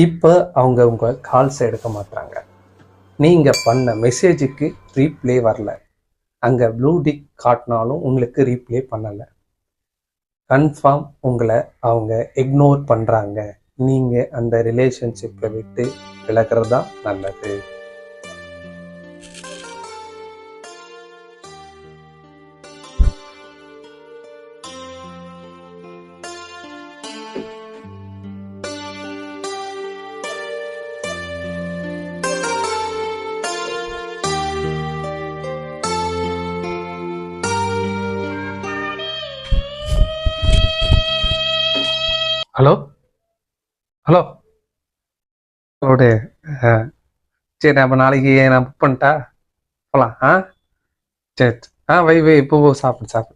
இப்போ அவங்க உங்கள் கால்ஸ் எடுக்க மாட்டாங்க. நீங்கள் பண்ண மெசேஜுக்கு ரீப்ளே வரல. அங்கே ப்ளூ டிக் காட்டினாலும் உங்களுக்கு ரீப்ளே பண்ணலை. கன்ஃபார்ம் உங்களை அவங்க இக்னோர் பண்ணுறாங்க. நீங்கள் அந்த ரிலேஷன்ஷிப்பை விட்டு விலகிறது தான் நல்லது. ஹலோ ஹலோ ஓடு. சரி, அப்போ நாளைக்கு நான் புக் பண்ணிட்டா போகலாம். சரி, வை வை, இப்போ சாப்பிடு சாப்பிடு.